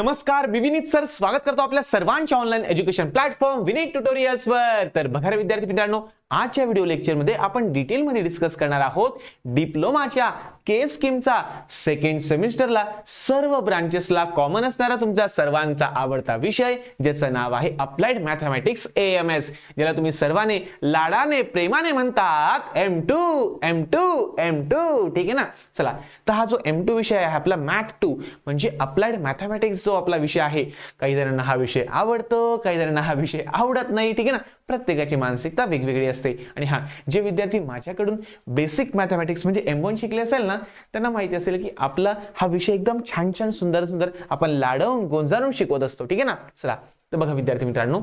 नमस्कार, मी विनीत सर स्वागत करतो आपल्या सर्वांच्या online education platform Vineet tutorials वर। तर बघा विद्यार्थी मित्रांनो, आजच्या व्हिडिओ लेक्चर मध्ये आपण डिटेल मध्ये डिस्कस करणार आहोत डिप्लोमाच्या के स्कीमचा सेकंड सेमिस्टरला सर्व ब्रांचेसला कॉमन असणारा तुमचा सर्वांचा आवडता विषय, ज्याचं नाव आहे अप्लाइड मॅथमॅटिक्स एएमएस, ज्याला तुम्ही सर्वांनी लाडाने प्रेमाने म्हणतात M2 M2 M2। ठीक आहे ना। चला, तर हा जो M2 विषय आहे आपला मॅथ 2 म्हणजे अप्लाइड मॅथमॅटिक्स जो आपला विषय आहे, काही जणांना हा विषय आवडतो, काही जणांना हा विषय आवडत नाही। ठीक आहे ना, प्रत्येकाची मानसिकता वेगवेगळी असते। आणि हा, जे विद्यार्थी माझ्याकडून बेसिक मॅथमॅटिक्स म्हणजे M1 शिकले असेल ना, त्यांना माहिती असेल की आपला हा विषय एकदम छान छान सुंदर सुंदर आपण लाडवून गोंजारून शिकवत असतो। ठीक आहे ना। चला, तर बघा विद्यार्थी मित्रांनो,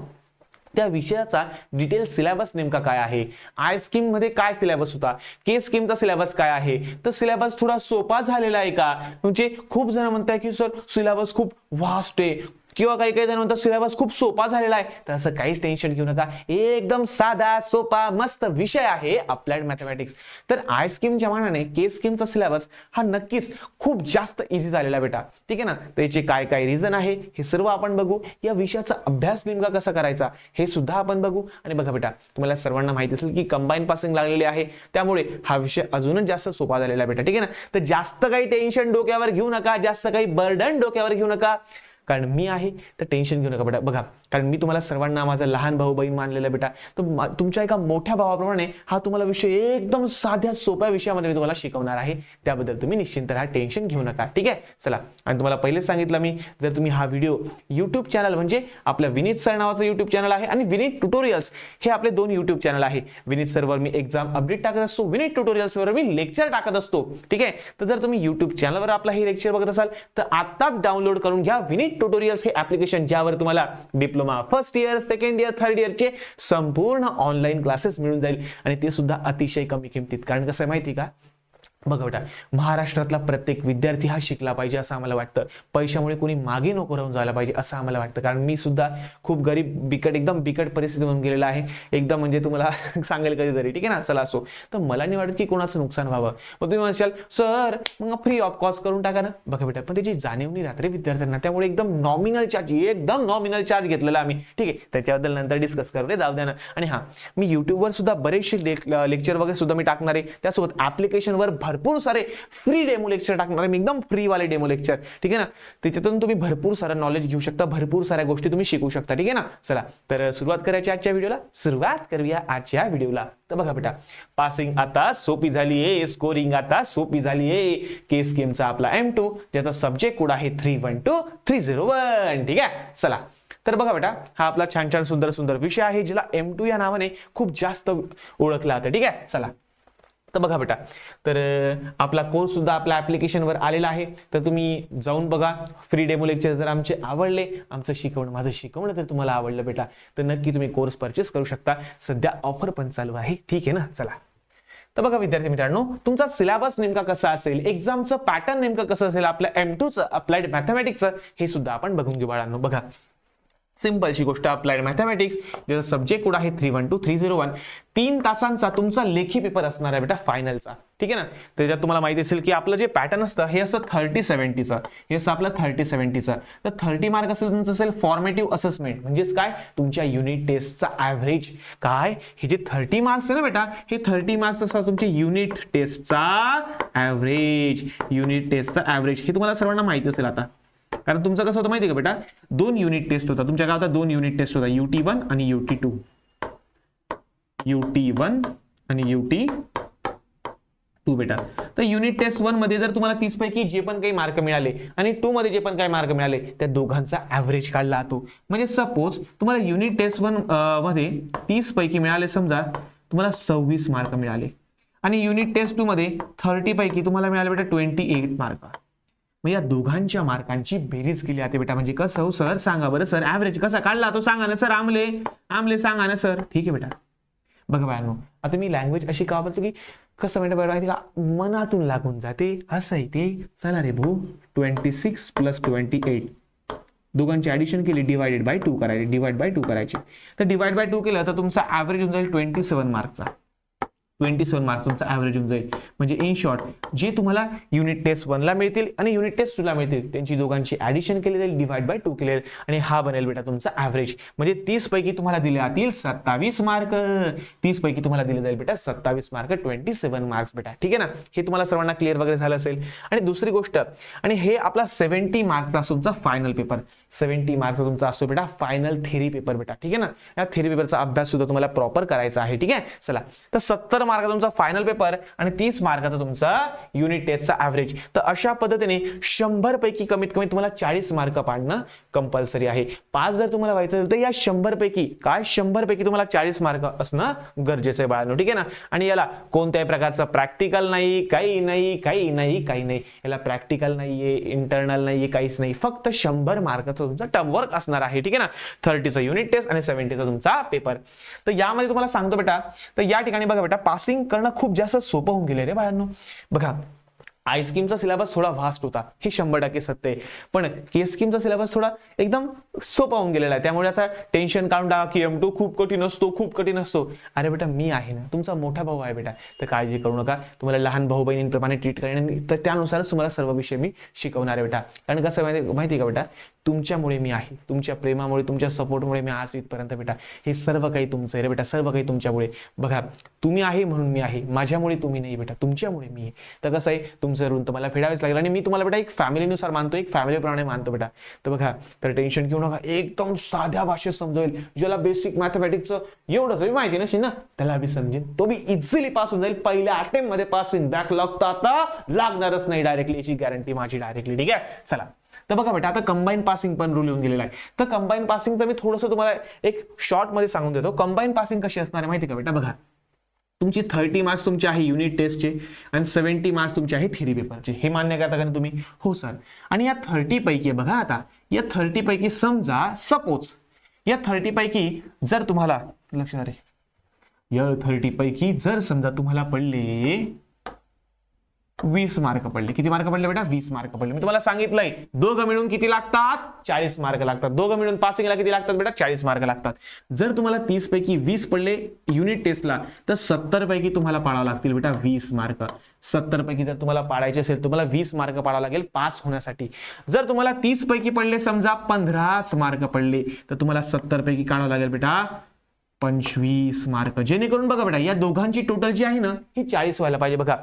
त्या विषयाचा डिटेल सिलेबस नेमका काय आहे, आय स्कीम मध्ये काय सिलेबस होता, के स्कीमचा सिलेबस काय आहे, तर सिलेबस थोडा सोपा झालेला आहे का? म्हणजे खूप जण म्हणतात की सर सिलेबस खूप वास्ट आहे, किंवा काही काही जण म्हणतात सिलेबस खूप सोपा झालेला आहे। तर असं काहीच टेन्शन घेऊ नका, एकदम साधा सोपा मस्त विषय आहे अप्लाइड मॅथमॅटिक्स। तर आय स्कीमच्या मानाने के स्कीमचा सिलेबस हा नक्कीच खूप जास्त इझी झालेला बेटा। ठीक आहे ना। त्याचे काय काय रिझन आहे हे सर्व आपण बघू, या विषयाचा अभ्यास नेमका कसा करायचा हे सुद्धा आपण बघू। आणि बघा बेटा, तुम्हाला सर्वांना माहिती असेल की कंबाईन पासिंग लागलेली आहे, त्यामुळे हा विषय अजूनच जास्त सोपा झालेला आहे बेटा। ठीक आहे ना। तर जास्त काही टेन्शन डोक्यावर घेऊ नका, जास्त काही बर्डन डोक्यावर घेऊ नका, कारण मी आहे तर टेन्शन घेऊ नका बेटा। बघा, कारण मी तुम्हाला सर्वांना माझा लहान भाऊ बहीण मानलेला बेटा, तर तुमच्या एका मोठ्या भावाप्रमाणे हा तुम्हाला विषय एकदम साध्या सोप्या विषयामध्ये मी तुम्हाला शिकवणार आहे, त्याबद्दल तुम्ही निश्चिंत राहा, टेन्शन घेऊ नका। ठीक आहे। चला, आणि तुम्हाला पहिलेच सांगितलं मी, जर तुम्ही हा व्हिडिओ युट्यूब चॅनल म्हणजे आपल्या विनीत सर नावाचं युट्यूब चॅनल आहे आणि विनीत ट्युटोरियल्स हे आपले दोन युट्यूब चॅनल आहे। विनीत सरवर मी एक्झाम अपडेट टाकत असतो, विनीत ट्युटोरियल्सवर मी लेक्चर टाकत असतो। ठीक आहे। तर जर तुम्ही युट्यूब चॅनलवर आपला हे लेक्चर बघत असाल तर आताच डाउनलोड करून घ्या विनीत ट्युटोरियल्स हे ऍप्लिकेशन, ज्यावर तुम्हाला diploma first year, second year, third इयरचे संपूर्ण ऑनलाईन क्लासेस मिळून जाईल, आणि ते सुद्धा अतिशय कमी किमतीत। कारण कसं आहे माहिती का, बघा बेटा, महाराष्ट्रातला प्रत्येक विद्यार्थी हा शिकला पाहिजे असं आम्हाला वाटतं, पैशामुळे कोणी मागे नको राहून जायला पाहिजे असं आम्हाला वाटतं। कारण मी सुद्धा खूप गरीब बिकट एकदम बिकट परिस्थितीतून गेलेला आहे, एकदम म्हणजे तुम्हाला सांगेल कधीतरी। ठीक आहे ना। चला, असो, तर मला नाही वाटत की कोणाचं नुकसान व्हावं। मग तुम्ही म्हणशाल सर मग फ्री ऑफ कॉस्ट करून टाका ना। बघा बेटा, पण त्याची जाणीव नाही राहत रे विद्यार्थ्यांना, त्यामुळे एकदम नॉमिनल चार्ज घेतलेला आम्ही। ठीक आहे, त्याच्याबद्दल नंतर डिस्कस करू रे, जाऊ द्या ना। आणि हा, मी युट्यूबवर सुद्धा बरेचसे लेक्चर वगैरे सुद्धा मी टाकणार आहे, त्यासोबत ऍप्लिकेशनवर भरपूर सारे फ्री डेमो लेक्चर टाकणार आहे मी, एकदम फ्री वाले डेमो लेक्चर। ठीक आहे ना। त्याच्यातून तुम्ही भरपूर सारं नॉलेज घेऊ शकता, भरपूर साऱ्या गोष्टी तुम्ही शिकू शकता। ठीक आहे ना। चला, तर सुरुवात करायची आजच्या व्हिडिओला, सुरुवात करूया आजच्या व्हिडिओला। तर बघा बेटा, पासिंग आता सोपी झाली आहे, स्कोरिंग आता सोपी झाली आहे। के स्कीमचा आपला M2, ज्याचा सब्जेक्ट कोड आहे 312301। ठीक आहे। चला, तर बघा बेटा, हा आपला छान छान सुंदर सुंदर विषय आहे, ज्याला M2 या नावाने खूप जास्त ओळखला जातं। ठीक आहे। चला, तर बघा बेटा, तर आपला कोर्स सुद्धा आपल्या ऍप्लिकेशनवर आलेला आहे, तर तुम्ही जाऊन बघा। फ्री डेमो लेक्चर जर आमचे आवडले, माझं शिकवणं जर तुम्हाला आवडलं बेटा, तर नक्की तुम्ही कोर्स परचेस करू शकता। सध्या ऑफर पण चालू आहे। ठीक आहे ना। चला, तर बघा विद्यार्थी मित्रांनो, तुमचा सिलेबस नेमका कसा असेल, एक्झामचं पॅटर्न नेमकं कसं असेल आपल्या M2चं अप्लाइड मॅथमॅटिक्सचं, हे सुद्धा आपण बघून घेऊ बाळांनो। बघा, सिंपलशी गोष्ट, अप्लाइड मॅथमॅटिक्स ज्याचा सब्जेक्ट कोड आहे 312301, 3 तासांचा तुमचा लेखी पेपर असणार आहे बेटा, फायनलचा। ठीक आहे ना। त्याच्यात तुम्हाला माहिती असेल की आपलं जे पॅटर्न असतं हे असं 30-70चं, हे असं आपलं 30-70चं। तर 30 मार्क असेल तुमचं असेल फॉर्मेटिव्ह असेसमेंट, म्हणजेच काय, तुमच्या युनिट टेस्टचा ऍव्हरेज। काय, हे जे 30 मार्क्स आहे ना बेटा, हे 30 मार्क्स असतात तुमचे युनिट टेस्टचा ऍव्हरेज, युनिट टेस्टचा ऍव्हरेज। हे तुम्हाला सर्वांना माहिती असेल आता, कारण तुमचं कसं होतं माहिती आहे का बेटा, 2 युनिट टेस्ट होता तुमच्या गावात, 2 युनिट टेस्ट होता, UT1 आणि UT2, UT1 आणि UT2 बेटा। तर युनिट टेस्ट 1 मध्ये जर तुम्हाला 30 पैकी जे पण काही मार्क मिळाले आणि 2 मध्ये जे पण काही मार्क मिळाले, त्या दोघांचा ऍव्हरेज काढला जातो। म्हणजे सपोज तुम्हाला युनिट टेस्ट 1 मध्ये 30 पैकी मिळाले, समजा तुम्हाला 26 मार्क मिळाले, आणि युनिट टेस्ट 2 मध्ये 30 पैकी तुम्हाला मिळाले बेटा 28 मार्क। मग या दोघांच्या मार्कांची बेरीज केली जाते बेटा। म्हणजे कसं हो सर, सांगा बरं सर, ऍव्हरेज कसा काढला तो सांगा ना सर, आमले सांगा ना सर। ठीक आहे बेटा, बघा बाळांनो, आता मी लँग्वेज अशी का बोलतो की कसं माहिती का, मनातून लागून जाते, असं आहे ते। चला रे भाऊ, 26 + 28, दोघांची ऍडिशन केली, डिवाइडेड बाय 2 करायचे, डिवाइड बाय 2 करायचे। तर डिवाइड बाय 2 केलं तर तुमचा ऍव्हरेज होऊन जाईल 27 मार्कचा। 27 मार्क्स तुमचा ऍव्हरेज होऊन जाईल. म्हणजे इन शॉर्ट जे तुम्हाला युनिट टेस्ट 1 ला मिळतील आणि युनिट टेस्ट 2 ला मिळतील त्यांची दोघांची ऍडिशन केली जाईल, डिवाइड बाय 2 केले जाईल आणि हा बनेल बेटा तुमचा ऍव्हरेज. म्हणजे 30 पैकी तुम्हाला दिले जातील 27 मार्क. 30 पैकी तुम्हाला दिले जाईल बेटा 27 मार्क, 27 मार्क्स बेटा. ठीक आहे ना, हे तुम्हाला सर्वांना क्लिअर वगैरे झालं असेल. आणि दुसरी गोष्ट, आणि हे आपला 70 मार्क्सचा तुमचा फायनल पेपर, 70 मार्क्सचा तुमचा असतो बेटा फायनल थेरी पेपर बेटा. ठीक आहे ना, या थेरी पेपरचा अभ्यास सुद्धा तुम्हाला प्रॉपर करायचा आहे. ठीक आहे, चला. तर 70 मार्काचा तुमचा फायनल पेपर आणि 30 मार्काचा तुमचा युनिट टेस्टचा ऍव्हरेज. तर अशा पद्धतीने 100 पैकी कमीत कमी तुम्हाला 40 मार्क पाडणं कंपल्सरी आहे. 5 जर तुम्हाला व्हायचं असेल तर या 100 पैकी काय 100 पैकी तुम्हाला 40 मार्क असणं गरजेचं आहे बाळांनो. ठीक आहे ना, आणि याला कोणत्याही प्रकारचं प्रॅक्टिकल नाही, काही नाही, काही नाही, काही नाही. याला प्रॅक्टिकल नाहीये, इंटरनल नाहीये, काहीच नाही. फक्त 100 मार्काचा तुमचा टर्म वर्क असणार आहे. ठीक आहे ना, 30चा युनिट टेस्ट आणि 70चा तुमचा पेपर. तर यामध्ये तुम्हाला सांगतो बेटा, तर या ठिकाणी बघा बेटा पासिंग करणं खूप जास्त सोपं होऊन गेले रे बाळांनो. बघा आय स्कीमचा सिलेबस थोडा व्हास्ट होता, हे 100% सत्य आहे. पण के स्कीमचा सिलेबस थोडा एकदम सोपा होऊन गेलेला आहे. त्यामुळे आता टेन्शन काढून टाका की M2 खूप कठीण असतो, खूप कठीण असतो. अरे बेटा मी आहे ना, तुमचा मोठा भाऊ आहे बेटा, तर काळजी करू नका. तुम्हाला लहान भाऊ बहिणींप्रमाणे ट्रीट करेन, तर त्यानुसारच तुम्हाला सर्व विषय मी शिकवणार आहे बेटा. कारण कसं माहिती आहे का बेटा, तुमच्यामुळे मी आहे, तुमच्या प्रेमामुळे, तुमच्या सपोर्टमुळे मी आज इथपर्यंत बेटा. हे सर्व काही तुमचं आहे रे बेटा, सर्व काही तुमच्यामुळे. बघा तुम्ही आहे म्हणून मी आहे, माझ्यामुळे तुम्ही नाही बेटा, तुमच्यामुळे मी आहे. तर कसं आहे, तुमचं ऋण तुम्हाला फेडावेच लागेल. आणि मी तुम्हाला बेटा एक फॅमिलीनुसार मानतो, एक फॅमिलीप्रमाणे मानतो बेटा. तर बघा, तर टेन्शन घेऊ नका, एकदम साध्या भाषेत समजवेल. ज्याला बेसिक मॅथमॅटिक्सचं एवढं तरी माहिती नसेल ना, त्याला बी समजेल, तो बी इझिली पास होऊन जाईल. पहिल्या अटेम्प्ट मध्ये पास होईल. बॅकलॉग तर आता लागणारच नाही डायरेक्टली, याची गॅरंटी माझी डायरेक्टली. ठीक आहे, चला. तर बघा बेटा आता कंबाईन पासिंग पण रूल येऊन गेलेला आहे. तर कंबाईन पासिंगचं मी थोडंसं तुम्हाला एक शॉर्ट मध्ये सांगून देतो. कंबाईन पासिंग कशी असणार आहे माहिती का बेटा, बघा तुमची 30 मार्क्स तुमचे आहे युनिट टेस्टचे आणि 70 मार्क्स तुमचे आहे थेरी पेपरचे. हे मान्य करता का तुम्ही? हो सर. आणि या 30 पैकी बघा, आता या 30 पैकी समजा सपोज या 30 पैकी जर तुम्हाला लक्षात रे, या 30 पैकी जर समजा तुम्हाला पडले 20 मार्क पडले. किती मार्क पडले बेटा? 20 मार्क पडले. मी तुम्हाला सांगितलंय दोघं मिळून किती लागतात? 40 मार्क लागतात. दोघं मिळून पासिंगला किती लागतात बेटा? 40 मार्क लागतात. जर तुम्हाला 30 पैकी 20 पडले युनिट टेस्टला, तर 70 पैकी तुम्हाला पाडावं लागतील बेटा 20 मार्क. 70 पैकी जर तुम्हाला पाडायचे असेल, तुम्हाला 20 मार्क पाडावं लागेल पास होण्यासाठी. जर तुम्हाला 30 पैकी पडले, समजा 15 मार्क पडले, तर तुम्हाला 70 पैकी काढावं लागेल बेटा 25 मार्क. जेणेकरून बघा बेटा या दोघांची टोटल जी आहे ना, ही 40 व्हायला पाहिजे. बघा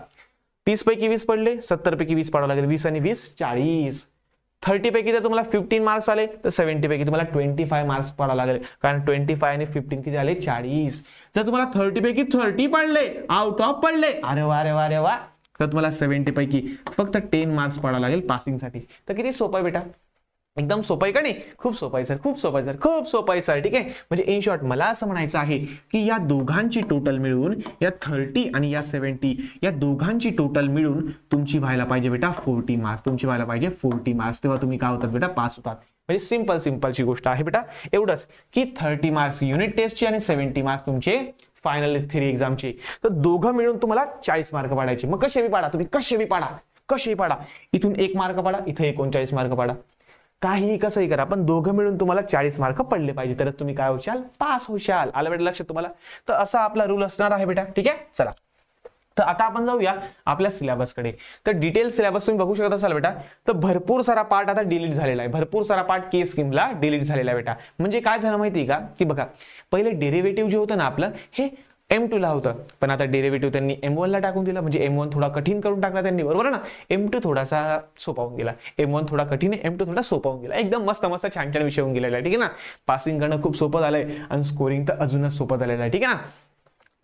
30 पैकी 20 पडले, 70 पैकी 20 पाडावं लागेल. 20 आणि 20 40. 30 पैकी जर तुम्हाला 15 मार्क्स आले, तर 70 पैकी तुम्हाला 25 मार्क्स पाडावं लागेल. कारण 25 आणि 15 किती झाले? 40. जर तुम्हाला 30 पैकी 30 पडले, आउट ऑफ पडले, अरे वा रे वा रे वा, तर तुम्हाला 70 पैकी फक्त 10 मार्क्स पाडावं लागेल पासिंगसाठी. तर किती सोपं आहे बेटा, एकदम सोपं आहे का नाही? खूप सोपं आहे सर, खूप सोपं आहे सर, खूप सोपं आहे सर. ठीक आहे, म्हणजे इन शॉर्ट मला असं म्हणायचं आहे की या दोघांची टोटल मिळून, या 30 आणि या 70 या दोघांची टोटल मिळून तुमची व्हायला पाहिजे बेटा 40 मार्क्स. तुमची व्हायला पाहिजे 40 मार्क्स. तेव्हा तुम्ही काय होतात बेटा? पास होतात. म्हणजे सिंपलची गोष्ट आहे बेटा. एवढंच की 30 मार्क्स युनिट टेस्टचे आणि 70 मार्क्स तुमचे फायनल थेरी एक्झामचे. तर दोघं मिळून तुम्हाला 40 मार्क पाडायचे. मग कसे बी पाडा तुम्ही, कसे पाडा. इथून 1 मार्क पाडा, इथं 39 मार्क पाडा, काही कसंही करा, पण दोघं मिळून तुम्हाला 40 मार्क पडले पाहिजे, तर तुम्ही काय होशाल? पास होशाल. आलं बेटा लक्षात तुम्हाला? तर असा आपला रूल असणार आहे बेटा. ठीक आहे, चला. तर आता आपण जाऊया आपल्या सिलेबसकडे. तर डिटेल सिलेबस तुम्ही बघू शकत असाल बेटा. तर भरपूर सारा पार्ट आता डिलीट झालेला आहे. भरपूर सारा पार्ट के स्कीमला डिलीट झालेला आहे बेटा. म्हणजे काय झालं माहिती का, की बघा पहिले डेरिव्हेटिव्ह जे होतं ना आपलं, हे M2 ला होतं, पण आता डेरिव्हेटिव्ह त्यांनी M1 ला टाकून दिलं. म्हणजे M1 थोडा कठीण करून टाकला त्यांनी, बरोबर ना. M2 थोडासा सोपा होऊन गेला. M1 थोडा कठीण आहे, M2 थोडा सोपा होऊन गेला. एकदम मस्त छान विषय होऊन गेलेला आहे. ठीक आहे ना. पासिंग करणं खूप सोपं झालंय आणि स्कोरिंग तर अजूनच सोपं झालेलं आहे. ठीक आहे ना.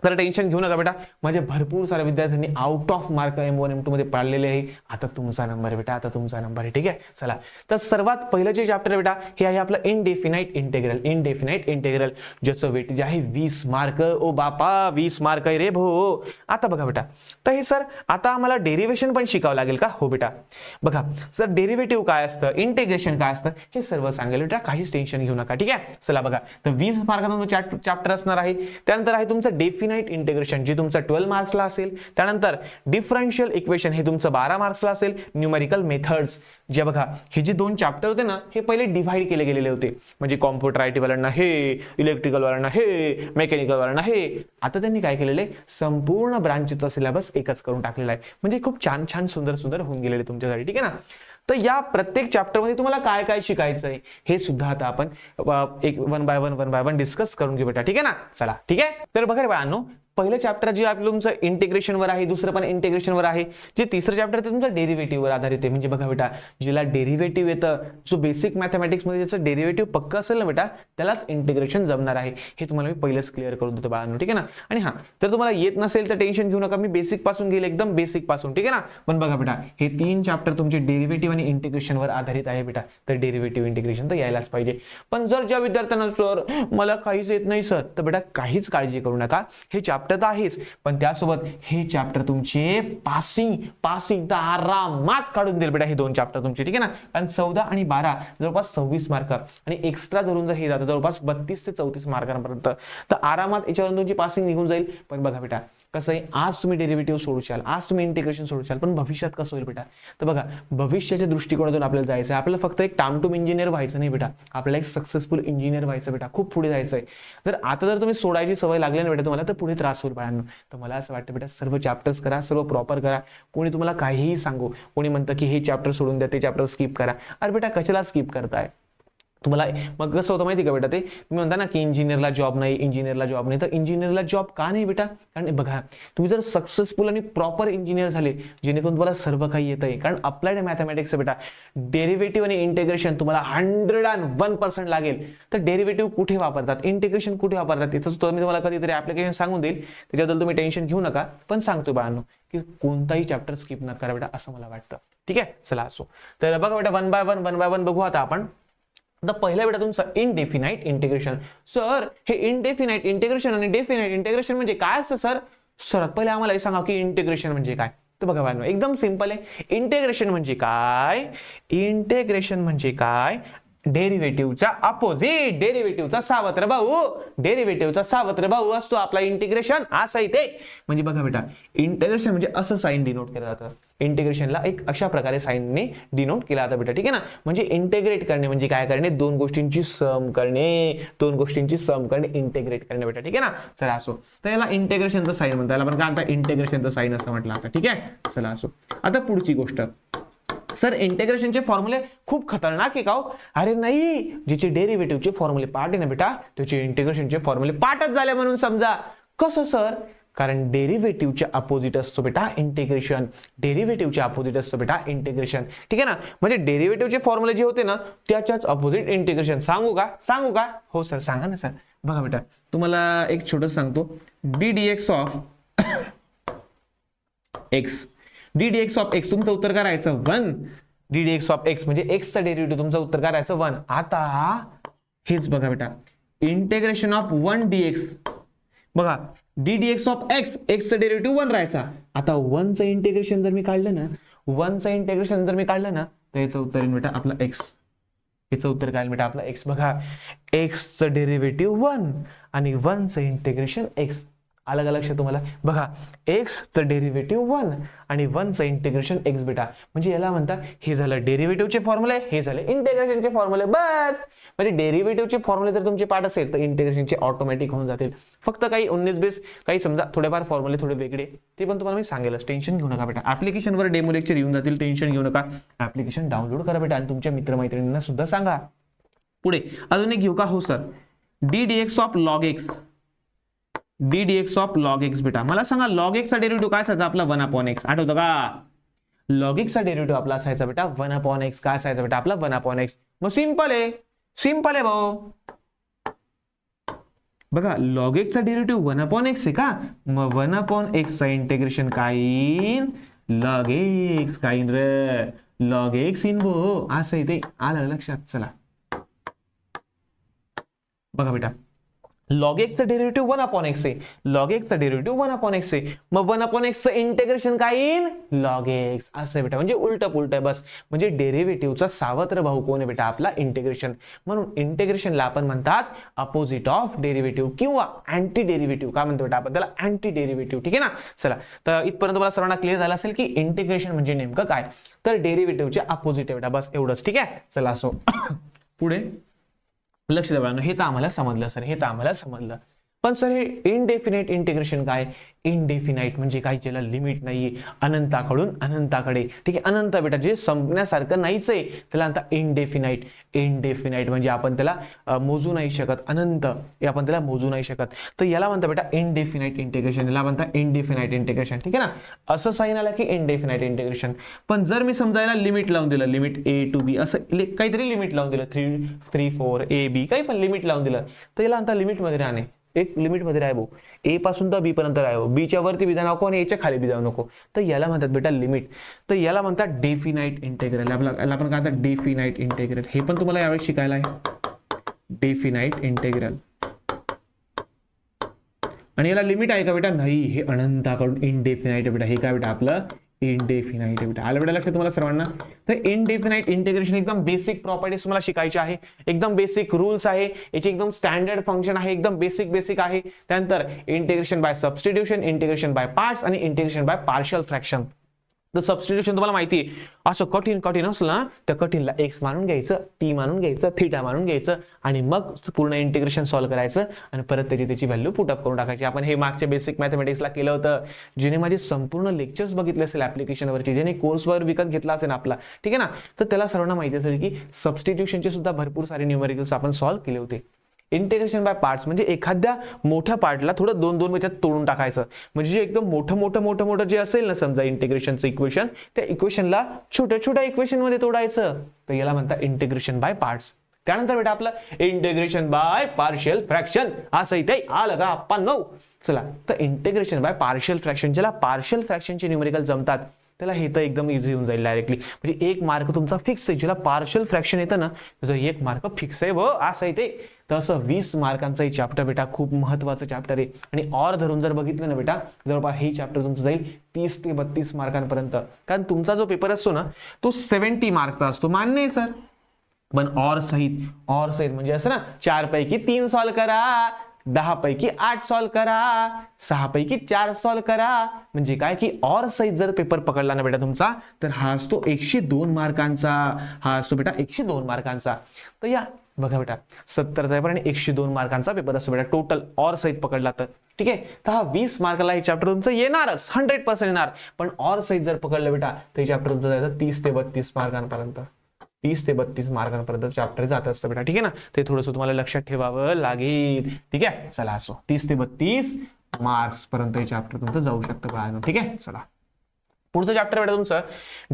तर टेन्शन घेऊ नका बेटा. माझे भरपूर साऱ्या विद्यार्थ्यांनी out of mark M1 M2 मध्ये पाडलेले आहे. आता तुमचा नंबर आहे बेटा, आता तुमचा नंबर आहे. ठीक आहे, चला. तर सर्वात पहिलं जे चॅप्टर आहे बेटा, हे आहे आपलं इनडेफिनाइट इंटेग्रल. ज्याचं वेट जे आहे 20 मार्क. ओ बापा 20 मार्क आहे रे भो. आता बघा बेटा, तर हे सर आता आम्हाला डेरिव्हेशन पण शिकावं लागेल का? हो बेटा. बघा सर, डेरिव्हेटिव्ह काय असतं, इंटिग्रेशन काय असतं, हे सर्व सांगेल बेटा. काहीच टेन्शन घेऊ नका. ठीक आहे, चला बघा. तर 20 मार्काचा चॅप्टर असणार आहे. त्यानंतर आहे तुमचं डेफिनाइट डेफिनाइट इंटिग्रेशन जे तुमचं 12 मार्क्सला असेल, त्यानंतर डिफरन्शियल इक्वेशन हे तुमचं 12 मार्क्सला असेल, न्यूमेरिकल मेथड्स जे बघा हे जे 2 चॅप्टर होते ना हे पहिले डिव्हाइड केले गेलेले होते, म्हणजे कॉम्प्युटर आयटी वाल्यांना हे, इलेक्ट्रिकल वाल्यांना हे, मेकॅनिकल वाल्यांना हे. आता त्यांनी काय केलेलं आहे, संपूर्ण ब्रांचचा सिलेबस एकच करून टाकलेला आहे, म्हणजे खूप छान छान सुंदर सुंदर होऊन गेलेले तुमच्यासाठी. ठीक आहे ना. तर या प्रत्येक चॅप्टर मध्ये तुम्हाला काय काय शिकायचं आहे हे सुद्धा आता आपण एक वन बाय वन डिस्कस करून घेऊ बेटा. ठीक आहे ना. चला ठीक आहे. तर बघा रे बाळांनो, पहिलं चॅप्टर जे आपलं तुमचं इंटिग्रेशनवर आहे, दुसरं पण इंटिग्रेशनवर आहे, जे तिसरं चॅप्टर ते तुमचं डेरिव्हेटिव्हवर आधारित आहे. म्हणजे बघा बेटा, जिला डेरिव्हेटिव्ह येतं, जो बेसिक मॅथमॅटिक्स मध्ये ज्याचं डेरिव्हेटिव्ह पक्का असेल ना बेटा, त्यालाच इंटिग्रेशन जमणार आहे. हे तुम्हाला मी पहिलेच क्लिअर करून देतो बाळांनो. ठीक आहे ना. आणि हा, तर तुम्हाला येत नसेल तर टेन्शन घेऊ नका, मी बेसिक पासून गेले, एकदम बेसिक पासून. ठीक आहे ना. पण बघा बेटा, हे 3 चॅप्टर तुमचे डेरिव्हेटिव्ह आणि इंटिग्रेशनवर आधारित आहे बेटा, तर डेरिव्हेटिव्ह इंटिग्रेशन तर यायलाच पाहिजे. पण जर ज्या विद्यार्थ्यांना सर मला काहीच येत नाही सर, तर बेटा काहीच काळजी करू नका, हे चॅप्टर तर आहेच, पण त्यासोबत हे चॅप्टर तुमचे पासिंग तर आरामात काढून देईल बेटा हे 2 चॅप्टर तुमचे. ठीक आहे ना. कारण 14 आणि 12 जवळपास 26 मार्क आणि एक्स्ट्रा धरून जर हे जातं जवळपास 32 ते 34 मार्कांपर्यंत, तर आरामात याच्यावरून तुमची पासिंग निघून जाईल. पण बघा बेटा कसं आहे, आज तुम्ही डेरिव्हेटिव्ह सोडूशाल, आज तुम्ही इंटिग्रेशन सोडूशाल, पण भविष्यात कसं होईल बेटा, तर बघा भविष्याच्या दृष्टिकोनातून आपल्याला जायचं आहे. आपल्याला फक्त एक टामटूम इंजिनियर व्हायचं नाही बेटा, आपल्याला एक सक्सेसफुल इंजिनियर व्हायचं बेटा, खूप पुढे जायचं आहे. तर आता जर तुम्ही सोडायची सवय लागली ना बेटा तुम्हाला, तर पुढे त्रास होईल बाळांनो. तर मला असं वाटतं बेटा, सर्व चॅप्टर्स करा, सर्व प्रॉपर करा. कोणी तुम्हाला काहीही सांगू, कोणी म्हणतं की हे चॅप्टर सोडून द्या, ते चॅप्टर स्किप करा, अरे बेटा कशाला स्किप करताय तुम्हाला. मग कसं होतं माहिती का बेटा, ते तुम्ही म्हणता ना की इंजिनियरला जॉब नाही, तर इंजिनियरला जॉब का नाही बेटा, कारण बघा तुम्ही जर सक्सेसफुल आणि प्रॉपर इंजिनियर झाले, जेणेकरून तुम्हाला सर्व काही येत आहे. कारण अप्लाइड मॅथमॅटिक्स बेटा, डेरिव्हेटिव्ह आणि इंटिग्रेशन तुम्हाला 101% लागेल. तर डेरिव्हेटिव्ह कुठे वापरतात, इंटिग्रेशन कुठे वापरतात, याचं मी तुम्हाला कधीतरी ऍप्लिकेशन सांगून देईल, त्याच्याबद्दल तुम्ही टेन्शन घेऊ नका. पण सांगतो बाळांनो की कोणताही चॅप्टर स्किप न करा बेटा, असं मला वाटतं. ठीक आहे. चला असो, तर बघा बेटा वन बाय वन बघू आता आपण. तर पहिला बेटा तुमचं इनडेफिनाइट इंटिग्रेशन. सर हे इनडेफिनाइट इंटिग्रेशन आणि डेफिनाइट इंटिग्रेशन म्हणजे काय असतं सर? सर पहिले आम्हाला हे सांगा की इंटिग्रेशन म्हणजे काय. तर बघा बाळांनो, एकदम सिंपल आहे. इंटिग्रेशन म्हणजे काय, इंटिग्रेशन म्हणजे काय, डेरिव्हेटिव्हचा अपोजिट, डेरिव्हेटिव्हचा सावत्र भाऊ असतो आपला इंटिग्रेशन, असं आहे ते. म्हणजे बघा बेटा, इंटिग्रेशन म्हणजे असं साइन डिनोट केलं जातं, इंटिग्रेशनला एक अशा प्रकारे साइनने डिनोट केला जातं बेटा. ठीक आहे ना. म्हणजे इंटिग्रेट करणे म्हणजे काय करणे, दोन गोष्टींची सम करणे इंटिग्रेट करणे बेटा. ठीक आहे ना. चला असो, तर याला इंटिग्रेशनचं साइन म्हणतात, याला पण काय म्हणतात, इंटिग्रेशनचं साइन असं म्हटलं आता. ठीक आहे. चला असो, आता पुढची गोष्ट, सर इंटिग्रेशनचे फॉर्म्युले खूप खतरनाक आहे का हो? अरे नाही, जिचे डेरिव्हेटिव्हचे फॉर्म्युले पार्ट आहे ना बेटा, त्याचे इंटिग्रेशनचे फॉर्म्युले पार्टच झाले म्हणून समजा. कसं सर? कारण डेरिव्हेटिव्हच्या अपोजिट असतो बेटा इंटिग्रेशन, डेरिव्हेटिव्हच्या अपोजिट असतो बेटा इंटिग्रेशन. ठीक आहे ना. म्हणजे डेरिव्हेटिव्हचे फॉर्म्युले जे होते ना त्याच्याच अपोजिट इंटिग्रेशन. सांगू का? हो सर सांगा ना सर. बघा बेटा, तुम्हाला एक छोटं सांगतो, ddx of x, ddx of x तुमचं उत्तर काय राहायचं 1. ddx ऑफ x म्हणजे x चा डेरिव्हेटिव्ह तुमचं उत्तर काय राहायचं 1. आता हेच बघा बेटा, इंटिग्रेशन ऑफ 1 dx, बघा ddx ऑफ x, x चा डेरिव्हेटिव्ह 1 राहायचा. आता 1 चं इंटिग्रेशन जर मी काढलं ना, तर याचं उत्तर येईल बेटा आपला x. याचं उत्तर काय बेटा आपला x. बघा x चं डेरिव्हेटिव्ह 1 आणि 1 चं इंटिग्रेशन x. अलग लक्षात तुम्हाला. बघा x चं डेरिव्हेटिव्ह 1 आणि 1 चं इंटिग्रेशन x बेटा. म्हणजे याला म्हणतात, हे झालं डेरिव्हेटिव्हचे फॉर्म्युले, हे झाले इंटिग्रेशनचे फॉर्म्युले. बस, म्हणजे डेरिव्हेटिव्हचे फॉर्म्युले जर तुमचे पाठ असेल तर इंटिग्रेशनचे ऑटोमॅटिक होऊन जातील. फक्त काही 19-20 काही समजा थोडेफार फॉर्म्युले थोडे वेगळे, ते पण तुम्हाला मी सांगेलच, टेन्शन घेऊ नका बेटा. ऍप्लिकेशनवर डेमो लेक्चर येऊन जातील, टेन्शन घेऊ नका. ऍप्लिकेशन डाउनलोड करा बेटा आणि तुमच्या मित्रमैत्रिणींना सुद्धा सांगा. पुढे अजून एक घेऊ का? हो sir, ddx of log x, ddx of log x बेटा. मला सांगा log x चा डेरिव्हेटिव्ह काय असायचा आपला 1/x. आठवतं का? log x चा डेरिव्हेटिव्ह आपला असायचा बेटा 1/x. काय असायचा बेटा आपला 1/x. मग सिंपल आहे भाऊ. बघा log x चा डेरिव्हेटिव्ह 1/x आहे का, मग 1/x चा इंटिग्रेशन काय log x काय रे, log x इन भो, असं आहे ते. आलं लक्षात. चला बघा बेटा, लॉग एक्सचं डेरिव्हेटिव्ह 1/x आहे, लॉग एक्सचं डेरिव्हेटिव्ह 1/x आहे, मग 1/xचं इंटिग्रेशन काय येईल, लॉग एक्स असं आहे बेटा, म्हणजे उलट पुलट आहे बस. म्हणजे डेरिव्हेटिव्हचा सावत्र भाऊ कोण आहे बेटा, आपला इंटिग्रेशन. म्हणून इंटिग्रेशनला आपण म्हणतात अपोजिट ऑफ डेरिव्हेटिव्ह किंवा अँटी डेरिव्हेटिव्ह. काय म्हणतो बेटा आपण त्याला, अँटी डेरिव्हेटिव्ह. ठीक आहे ना. चला, तर इथपर्यंत मला सर्वांना क्लिअर झालं असेल की इंटिग्रेशन म्हणजे नेमकं काय, तर डेरिव्हेटिव्हचे अपोजिट आहे बेटा, बस एवढंच. ठीक आहे. चला, सो पुढे लक्ष द्या बाळांनो, हे तर आम्हाला समजलं सर, हे तर आम्हाला समजलं. पण सर हे इनडेफिनाइट इंटिग्रेशन काय, इनडेफिनाइट म्हणजे काय, ज्याला लिमिट नाहीये, अनंताकडून अनंताकडे. ठीक आहे, अनंत बेटा जे संपण्यासारखं नाहीच आहे त्याला म्हणतात इनडेफिनाइट. इनडेफिनाइट म्हणजे आपण त्याला मोजू नाही शकत, अनंत हे आपण त्याला मोजू नाही शकत, तर याला म्हणतात बेटा इनडेफिनाइट इंटिग्रेशन, याला म्हणतात इनडेफिनाइट इंटिग्रेशन. ठीक आहे ना. असं साइन आला की इनडेफिनाइट इंटिग्रेशन. पण जर मी समजायला लिमिट लावून दिलं, लिमिट a to b असं काहीतरी लिमिट लावून दिलं, 3 4 a b काही पण लिमिट लावून दिलं, तर याला म्हणतात लिमिट मध्ये राहणे. एक लिमिट मध्ये राहावं, ए पासून तर बी पर्यंत राहावं, बीच्या वरती बी जाऊ नको आणि एच्या खाली बी जाऊ नको, तर याला म्हणतात बेटा लिमिट. तर याला म्हणतात डेफिनाइट इंटेग्रल. याला आपण काय म्हणतात, डेफिनाइट इंटेग्रल. हे पण तुम्हाला यावेळी शिकायला आहे, डेफिनाइट इंटेग्रल. आणि याला लिमिट आहे का बेटा, नाही, हे अनंताकडून इनडेफिनाइट बेटा, हे काय बेटा आपलं इनडेफिनाइट बेटा. आलं बेटा लक्षात तुम्हाला सर्वांना. तर इनडेफिनाइट इंटिग्रेशन एकदम बेसिक प्रॉपर्टीज तुम्हाला शिकायची आहे, एकदम बेसिक रूल्स आहे, याची एकदम स्टँडर्ड फंक्शन आहे, एकदम बेसिक आहे. त्यानंतर integration by substitution, integration by parts आणि इंटिग्रेशन बाय पार्शियल फ्रॅक्शन. तर सबस्टिट्यूशन तुम्हाला माहिती आहे, असं कठीण असलं ना, त्या कठीणला एक्स मानून घ्यायचं, टी मानून घ्यायचं, थीटा मानून घ्यायचं आणि मग पूर्ण इंटिग्रेशन सॉल्व्ह करायचं आणि परत त्याची व्हॅल्यू पुटअप करून टाकायची. आपण हे मागच्या बेसिक मॅथमॅटिक्सला केलं होतं. जेणे माझे संपूर्ण लेक्चर्स बघितले असेल ऍप्लिकेशनवरची, ज्याने कोर्सवर विकत घेतला असेल आपला, ठीक आहे ना, तर त्याला सर्वांना माहिती असेल की सबस्टिट्यूशनचे सुद्धा भरपूर सारे न्यूमेरिकल्स आपण सॉल्व्ह केले होते. इंटिग्रेशन बाय पार्ट्स म्हणजे एखाद्या मोठ्या पार्टला थोडं 2-2 याच्यात तोडून टाकायचं, म्हणजे जे एकदम मोठं जे असेल ना समजा इंटिग्रेशनचं इक्वेशन, त्या इक्वेशनला छोट्या इक्वेशन मध्ये तोडायचं, तर याला म्हणतात इंटिग्रेशन बाय पार्ट्स. त्यानंतर बेटा आपलं इंटिग्रेशन बाय पार्शियल फ्रॅक्शन, असं इथे आलं का आपण. चला, तर इंटिग्रेशन बाय पार्शियल फ्रॅक्शन, ज्याला पार्शियल फ्रॅक्शनचे न्यूमेरिकल जमतात त्याला हे तर एकदम इझी होऊन जाईल डायरेक्टली. म्हणजे 1 मार्क तुमचा फिक्स आहे, ज्याला पार्शियल फ्रॅक्शन येतं ना त्याचा 1 मार्क फिक्स आहे, असं आहे ते. तसं 20 मार्कांचा हे चॅप्टर बेटा खूप महत्वाचं चॅप्टर आहे. आणि ऑर धरून जर बघितलं ना बेटा, जवळपास हे चॅप्टर तुमचं जाईल 30 ते 32 मार्कांपर्यंत. कारण तुमचा जो पेपर असतो ना तो 70 मार्कचा असतो, मान्य आहे सर. पण ऑर सहित म्हणजे असं ना 4 पैकी 3 सॉल्व करा, 10 पैकी 8 सॉल्व करा, 6 पैकी 4 सॉल्व करा, म्हणजे काय की ऑर सहित जर पेपर पकडला ना बेटा तुमचा, तर हा असतो 102 मार्कांचा. हा असतो बेटा 102 मार्कांचा. तर या बघा बेटा 70चा पेपर आणि 102 मार्कांचा पेपर असतो बेटा टोटल ऑर सहित पकडला तर. ठीक आहे, तर हा 20 मार्काला हे चॅप्टर तुमचं येणारच, 100% येणार. पण ऑर सहित जर पकडलं बेटा तर हे चॅप्टर तुमचं जायचं 30 ते 32 मार्कांपर्यंत. 30 ते 32 मार्कांपर्यंत चॅप्टर जात असतं बेटा. ठीक आहे ना, ते थोडंसं तुम्हाला लक्षात ठेवावं लागेल. ठीक आहे, चला असो 30 ते 32 मार्क्स पर्यंत हे चॅप्टर तुमचं जाऊ शकतं बाळांनो. ठीक आहे, चला पुढचं चॅप्टर बेटा तुमचं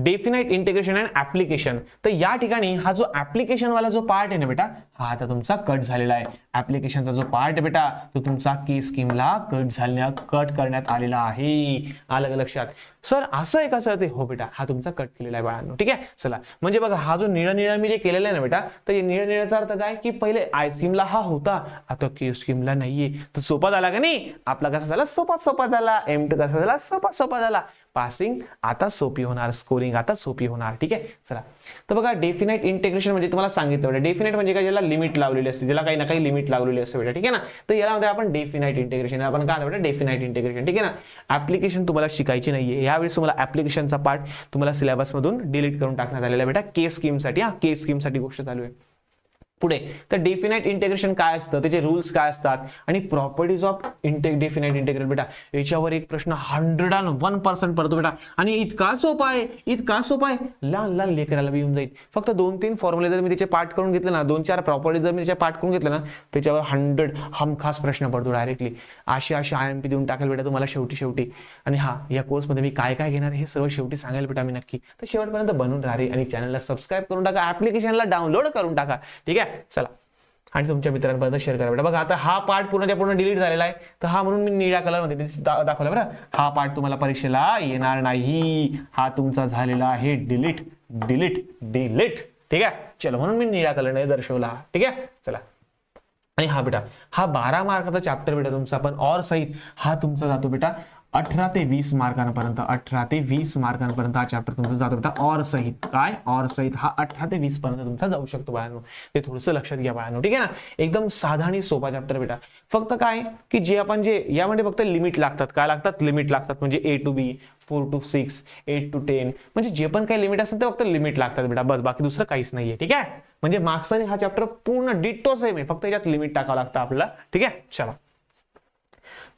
डेफिनाइट इंटिग्रेशन अँड ऍप्लिकेशन. तर या ठिकाणी हा जो ऍप्लिकेशन वाला जो पार्ट आहे ना बेटा, हा आता तुमचा कट झालेला आहे. ऍप्लिकेशनचा जो पार्ट आहे बेटा तो तुमचा के स्कीमला कट करण्यात आलेला आहे. आलं का लक्षात. सर असं आहे का सर ते, हो बेटा हा तुमचा कट केलेला आहे बाळांनो. ठीक आहे, चला म्हणजे बघा हा जो निळा मी जे केलेला आहे ना बेटा, तर निळ्याचा अर्थ काय की पहिले आय स्कीमला हा होता, आता के स्कीमला नाहीये. तर सोपा झाला का नाही आपला, कसा झाला सोपा झाला. M2 कसा झाला सोपा झाला. पासिंग आता सोपी होणार, स्कोरिंग आता सोपी होणार. ठीक आहे, चला तर बघा डेफिनाइट इंटिग्रेशन म्हणजे तुम्हाला सांगितलं बेटा, डेफिनाइट म्हणजे काय, ज्याला लिमिट लावलेली असते, ज्याला काही ना काही लिमिट लावलेली असते बेटा. ठीक आहे ना, तर याला म्हणतो आपण डेफिनाइट इंटिग्रेशन. आपण काय बेटा डेफिनाइट इंटिग्रेशन. ठीक आहे ना. ऍप्लिकेशन तुम्हाला शिकायची नाहीये यावेळी, तुम्हाला ऍप्लिकेशनचा पार्ट तुम्हाला सिलेबस मधून डिलीट करून टाकण्यात आलेला आहे बेटा, के स्कीम साठी. हा के स्कीम साठी गोष्ट चालू आहे. पुढे तर डेफिनाइट इंटिग्रेशन काय असतं, त्याचे रूल्स काय असतात आणि प्रॉपर्टीज ऑफ डेफिनाइट इंटिग्रल बेटा, याच्यावर एक प्रश्न 101% पडतो बेटा. आणि इतका सोपा आहे लहान लेकराला बी येऊन जाईल. फक्त 2-3 फॉर्म्युले जर मी त्याचे पाठ करून घेतले ना, 2-4 प्रॉपर्टीज जर मी त्याचे पाठ करून घेतले ना, त्याच्यावर 100 हमखास प्रश्न पडतो डायरेक्टली. अशी IMP देऊन टाकेल बेटा तुम्हाला शेवटी. आणि हा या कोर्समध्ये मी काय घेणार हे सर्व शेवटी सांगायला बेटा मी नक्की. तर शेवटपर्यंत बनून राहा आणि चॅनलला सबस्क्राईब करून टाका, ऍप्लिकेशनला डाउनलोड करून टाका. ठीक आहे, चला आणि तुमच्या मित्रांपर्यंत शेअर करा बेटा. बघा आता हा पार्ट पूर्ण डिलीट झालेला आहे, तर हा म्हणून मी निळ्या कलर मध्ये दाखवला बरं. हा पार्ट तुम्हाला परीक्षेला येणार नाही, हा तुमचा झालेला आहे डिलीट. ठीक आहे, चलो म्हणून मी निळ्या कलरने दर्शवला. ठीक आहे, चला आणि हा बेटा हा 12 मार्काचा चॅप्टर बेटा तुमचा, पण और सहित हा तुमचा जातो बेटा 18 ते 20 मार्कांपर्यंत. 18 ते 20 मार्कांपर्यंत हा चॅप्टर तुमचा जातो बेटा और सहित. काय और सहित हा 18 ते 20 पर्यंत तुमचा जाऊ शकतो बाळांनो. ते थोडंसं लक्षात घ्या बाळांनो, ठीक आहे ना. एकदम साधा आणि सोपा चॅप्टर बेटा. फक्त काय की जे आपण जे यामध्ये फक्त लिमिट लागतात, काय लागतात, लिमिट लागतात. म्हणजे A to B, 4 to 6, 8 to 10, म्हणजे जे पण काही लिमिट असतात ते फक्त लिमिट लागतात बेटा, बस. बाकी दुसरं काहीच नाहीये, ठीक आहे. म्हणजे मार्क्स आणि हा चॅप्टर पूर्ण डिट्टो सेम आहे, फक्त याच्यात लिमिट टाकावं लागतं आपल्याला, ठीक आहे. चला,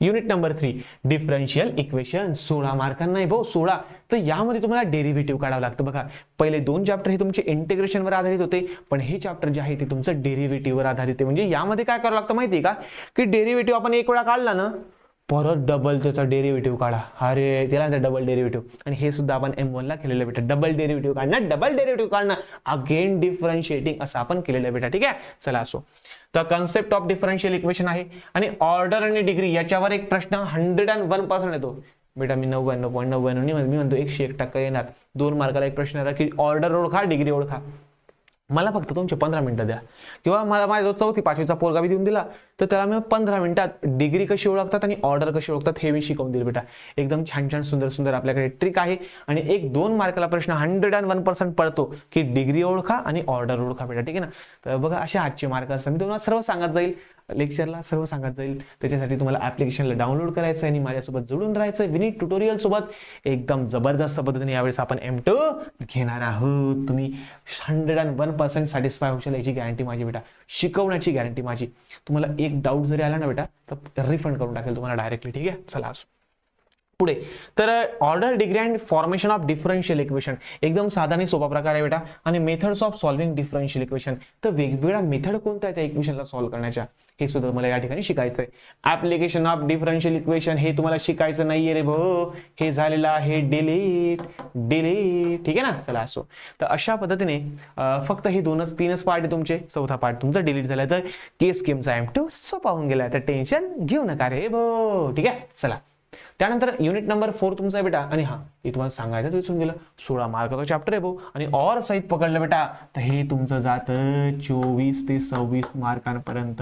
युनिट नंबर 3 डिफरन्शियल इक्वेशन. 16 मार्कांना आहे भाऊ, 16. तर यामध्ये तुम्हाला डेरिव्हेटिव्ह काढावं लागतं. बघा, पहिले 2 चॅप्टर हे तुमचे इंटिग्रेशनवर आधारित होते, पण हे चॅप्टर जे आहे ते तुमचं डेरिव्हेटिव्हवर आधारित आहे. म्हणजे यामध्ये काय करावं लागतं माहिती आहे का, की डेरिव्हेटिव्ह आपण एक वेळा काढला ना, परत डबल त्याचा डेरिव्हेटिव्ह काढा. अरे त्याला डबल डेरिव्हेटिव्ह. आणि हे सुद्धा आपण M1 ला केलेलं बेटा. डबल डेरिव्हेटिव्ह काढणं, डबल डेरिव्हेटिव्ह काढणं, अगेन डिफरन्शिएटिंग असं आपण केलेलं बेटा, ठीक आहे. चला, असो. तर कन्सेप्ट ऑफ डिफरन्शियल इक्वेशन आहे आणि ऑर्डर आणि डिग्री याच्यावर एक प्रश्न 101% येतो बेटा. मी 99.99 मी म्हणतो 101% येणार. 2 मार्काला एक प्रश्न येणार की ऑर्डर ओळखा, डिग्री ओळखा. मला फक्त तुमचे 15 मिनिटं द्या, किंवा मला माझा 4थी 5वीचा पोरगा बी देऊन दिला तर त्याला मी 15 मिनिटात डिग्री कशी ओळखतात आणि ऑर्डर कशी ओळखतात हे मी शिकवून दिलं बेटा. एकदम छान छान सुंदर सुंदर आपल्याकडे ट्रिक आहे. आणि एक 2 मार्काला प्रश्न 101% पडतो की डिग्री ओळखा आणि ऑर्डर ओळखा बेटा, ठीक आहे ना. तर बघा, असे आजचे मार्क असतात. मी तुम्हाला सर्व सांगत जाईल, लेक्चरला सर्व सांगत जाईल. त्याच्यासाठी तुम्हाला ऍप्लिकेशनला डाउनलोड करायचं आणि माझ्यासोबत जोडून राहायचं विनीत ट्युटोरियल सोबत. एकदम जबरदस्त पद्धतीने यावेळेस आपण M2 घेणार आहोत. तुम्ही 101% सॅटिस्फाय होशाल याची गॅरंटी माझी बेटा, शिकवण्याची गॅरंटी माझी. तुम्हाला एक डाऊट जरी आला ना बेटा तर रिफंड करून टाकेल तुम्हाला डायरेक्टली, ठीक आहे. चला, असो पुढे. तर order, degree and formation of differential equation एकदम साधा आणि सोपा प्रकार आहे बेटा. आणि methods of solving differential equation, तर वेगवेगळ्या मेथड कोणत्या आहेत त्या इक्वेशनला सॉल्व्ह करण्याच्या हे सुद्धा मला या ठिकाणी शिकायचं आहे. ऍप्लिकेशन ऑफ डिफरन्शियल इक्वेशन हे तुम्हाला शिकायचं नाहीये रे भाऊ, हे झालेलं आहे डिलीट, ठीक आहे ना. चला, असो. तर अशा पद्धतीने फक्त हे 3च पार्ट आहे तुमचे. 4था पार्ट तुमचा डिलीट झाला तर केस गेमचा M2 सोपा होऊन गेला. तर टेन्शन घेऊ नका रे भाऊ, ठीक आहे. चला, त्यानंतर युनिट नंबर 4 तुमचा आहे बेटा. आणि हा हे तुम्हाला सांगायचं विसरून गेलं, 16 मार्काचा चॅप्टर आहे भाऊ. आणि और सहित पकडलं बेटा तर हे तुमचं जातं 24 ते 26 मार्कांपर्यंत.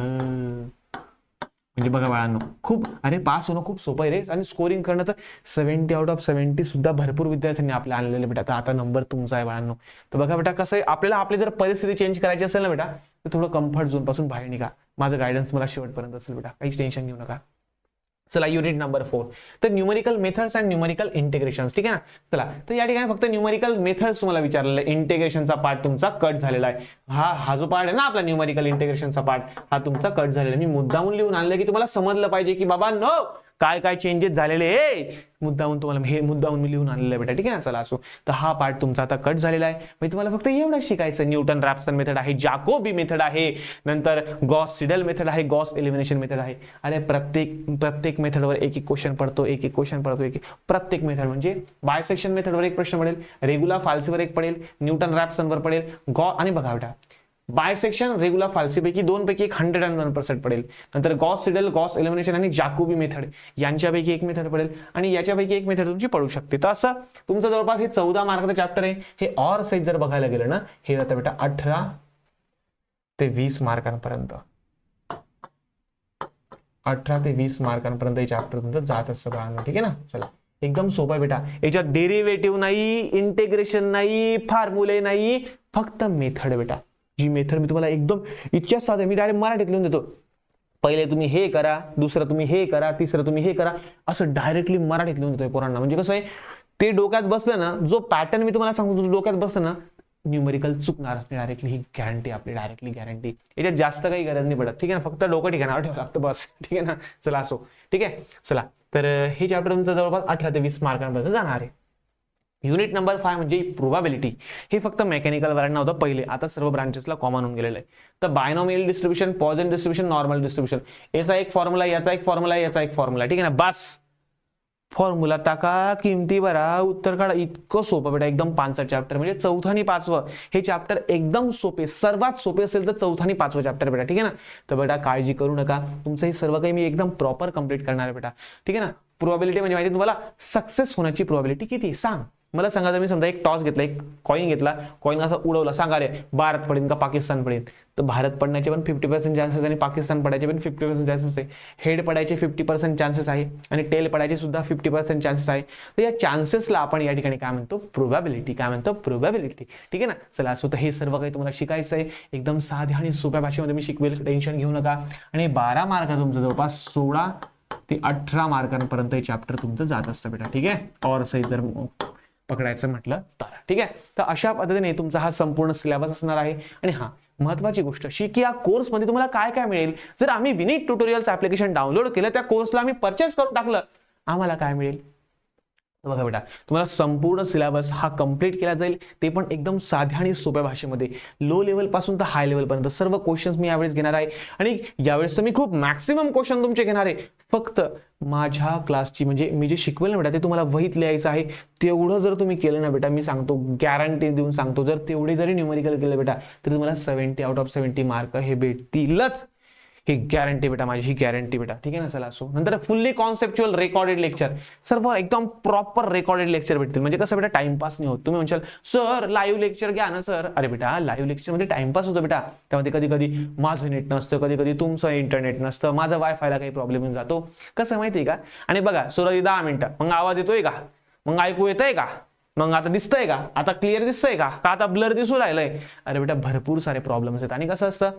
म्हणजे बघा बाळांनो, खूप, अरे पास होणं खूप सोपं आहे रे. आणि स्कोरिंग करणं तर 70 आउट ऑफ 70 सुद्धा भरपूर विद्यार्थ्यांनी आपल्या आणलेले बेटा. तर आता नंबर तुमचा आहे बाळांनो. तर बघा बेटा, कसं आहे, आपल्याला आपली जर परिस्थिती चेंज करायची असेल ना बेटा तर थोडं कम्फर्ट झोन पासून बाहेर निघा. माझं गायडन्स मला शेवटपर्यंत असेल बेटा, काहीच टेन्शन घेऊ नका. चला, युनिट नंबर 4 तर numerical methods and numerical integration, ठीक आहे ना. चला, तर या ठिकाणी फक्त न्यूमेरिकल मेथड्स तुम्हाला विचारलेलं आहे. इंटिग्रेशनचा पार्ट तुमचा कट झालेला आहे. हा जो पार्ट आहे ना आपला न्यूमेरिकल इंटिग्रेशनचा पार्ट, हा तुमचा कट झालेला आहे. मी मुद्दामून लिहून आणलं की तुम्हाला समजलं पाहिजे की बाबा नो काय काय चेंजेस झालेले आहे. मुद्दामून तुम्हाला हे मुद्दामून मी लिहून आणलेलं आहे बेटा, ठीक आहे ना. चला, असो. तर हा पार्ट तुमचा आता कट झालेला आहे. म्हणजे तुम्हाला फक्त एवढंच शिकायचं. न्यूटन रॅप्सन मेथड आहे, जाकोबी मेथड आहे, नंतर गॉस सिडल मेथड आहे, गॉस एलिमिनेशन मेथड आहे. अरे प्रत्येक मेथडवर एक क्वेश्चन पडतो, एक क्वेश्चन पडतो. प्रत्येक मेथड म्हणजे बायसेक्शन मेथडवर एक प्रश्न पडेल, रेग्युलर फाल्सीवर एक पडेल, न्यूटन रॅप्सनवर पडेल, आणि बघा बेटा बायसेक्शन रेग्युलर फाल्सी पैकी 2 पैकी 101% पडेल. नंतर गॉस सिडल, गॉस एलिमिनेशन आणि जाकोबी मेथड यांच्यापैकी एक मेथड पडेल आणि याच्यापैकी एक मेथड तुमची पडू शकते. तर असं तुमचं जवळपास हे 14 मार्काचं चॅप्टर आहे. हे और सहित जर बघायला गेलं ना, हे जातं बेटा 18 ते 20 मार्कांपर्यंत. 18 ते 20 मार्कांपर्यंत हे चॅप्टर तुमचं जात असतं बाळांनो, ठीक आहे ना. चला, एकदम सोपं आहे बेटा. याच्यात डेरिव्हेटिव्ह नाही, इंटिग्रेशन नाही, फॉर्म्युले नाही, फक्त मेथड बेटा. जी मेथड मी तुम्हाला एकदम इतक्या साधे, मी डायरेक्ट मराठीत लिहून देतो. पहिले तुम्ही हे करा, दुसरं तुम्ही हे करा, तिसरं तुम्ही हे करा, असं डायरेक्टली मराठीत लिहून देतोय पोरांना. म्हणजे कसं आहे, ते डोक्यात बसलं ना, जो पॅटर्न मी तुम्हाला सांगतो डोक्यात बसलं ना, न्यूमेरिकल चुकणार नाही डायरेक्टली. ही गॅरंटी आपली, डायरेक्टली गॅरंटी. याच्यात जास्त काही गरज नाही पडत, ठीक आहे ना. फक्त डोकं ठिकाणावर ठेवावं लागतं बस, ठीक आहे ना. चला, असो, ठीक आहे. चला, तर हे चॅप्टर तुमचं जवळपास 18 ते 20 मार्कांपर्यंत जाणार आहे. युनिट नंबर 5 म्हणजे प्रोबॅबिलिटी. हे फक्त मेकॅनिकल वाल्यांना होतं पहिले, आता सर्व ब्रांचेसला कॉमन होऊन गेलेलं आहे. तर binomial distribution, Poisson distribution, normal distribution, याचा एक फॉर्म्युला, याचा एक फॉर्म्युला, याचा एक फॉर्म्युला, ठीक आहे ना. बस फॉर्म्युला टाका, किमती भरा, उत्तर काढा. इतकं सोपं बेटा, एकदम 5 चॅप्टर. म्हणजे 4थं आणि 5वं हे चॅप्टर एकदम सोपे, सर्वात सोपे असेल तर 4थं आणि 5वं चॅप्टर बेटा, ठीक आहे ना. तर बेटा काळजी करू नका, तुमचं हे सर्व काही मी एकदम प्रॉपर कंप्लीट करणार आहे बेटा, ठीक आहे ना. प्रोबॅबिलिटी म्हणजे माहिती तुम्हाला सक्सेस होण्याची प्रोबॅबिलिटी किती सांग, मला सांगा, जर मी समजा एक टॉस घेतला, एक कॉईन घेतला, कॉईन असा उडवला, सांगा रे भारत पडेल का पाकिस्तान पडेल, तर भारत पडण्याचे पण 50% चान्सेस आणि पाकिस्तान पडायचे पण 50% चान्सेस आहे. हेड पडायचे 50% चान्सेस आहे आणि टेल पडायचे सुद्धा 50% चान्सेस आहे. तर या चान्सेसला आपण या ठिकाणी काय म्हणतो, प्रोबॅबिलिटी. काय म्हणतो, प्रोबॅबिलिटी. ठीक आहे ना. चला, सो तर हे सर्व काही तुम्हाला शिकायचं आहे. एकदम साध्या आणि सोप्या भाषेमध्ये मी शिकवेल, टेन्शन घेऊ नका. आणि 12 मार्क तुमचं जवळपास 16 ते 18 मार्कांपर्यंत हे चॅप्टर तुमचं जात असतं बेटा. ठीक आहे, और सही जर पकडायचं म्हटलं तर. ठीक आहे, तर अशा पद्धतीने तुमचा हा संपूर्ण सिलेबस असणार आहे. आणि हा महत्वाची गोष्ट अशी की या कोर्समध्ये तुम्हाला काय काय मिळेल, जर आम्ही विनीत ट्युटोरियल्स ऍप्लिकेशन डाउनलोड केलं, त्या कोर्सला आम्ही परचेस करून टाकलं, आम्हाला काय मिळेल बघा बेटा. तुम्हाला संपूर्ण सिलेबस हा कंप्लीट केला जाईल, ते पण एकदम साध्या आणि सोप्या भाषेमध्ये. लो लेवल पासून तर हाय लेवल पर्यंत सर्व क्वेश्चन्स मी यावेळेस घेणार आहे. आणि यावेळेस तर मी खूप मॅक्सिमम क्वेश्चन तुमचे घेणार आहे. फक्त माझ्या क्लासची म्हणजे मी जे शिकवेल ना बेटा, ते तुम्हाला वहीत लिहायचं आहे. तेवढं जर तुम्ही केलं ना बेटा, मी सांगतो, गॅरंटी देऊन सांगतो, जर तेवढे जरी न्यूमेरिकल केलं बेटा, तर तुम्हाला 70 आउट ऑफ 70 मार्क हे भेटतीलच. ही गॅरंटी बेटा माझी, ही गॅरंटी बेटा. ठीक आहे ना. चला, सो नंतर फुल्ली कॉन्सेप्च्युअल रेकॉर्डेड लेक्चर, सर्व एकदम प्रॉपर रेकॉर्डेड लेक्चर भेटतील. म्हणजे कसं बेटा, टाइमपास नाही होत. तुम्ही म्हणशाल सर लाईव्ह लेक्चर घ्या ना सर. अरे बेटा, लाईव्ह लेक्चर मध्ये टाइमपास होतो बेटा. त्यामध्ये कधी कधी माझं नेट नसतं, कधी कधी तुमचं इंटरनेट नसतं, माझा वायफायला काही प्रॉब्लेम येऊन जातो. कसं माहितीये का. आणि बघा, सुरुवाती 10 मिनिटं, मग आवाज येतोय का, मग ऐकू येतंय का, मग आता दिसतंय का, आता क्लिअर दिसतंय का आता ब्लर दिसू राहिलंय. अरे बेटा, भरपूर सारे प्रॉब्लेम्स आहेत. आणि कसं असतं,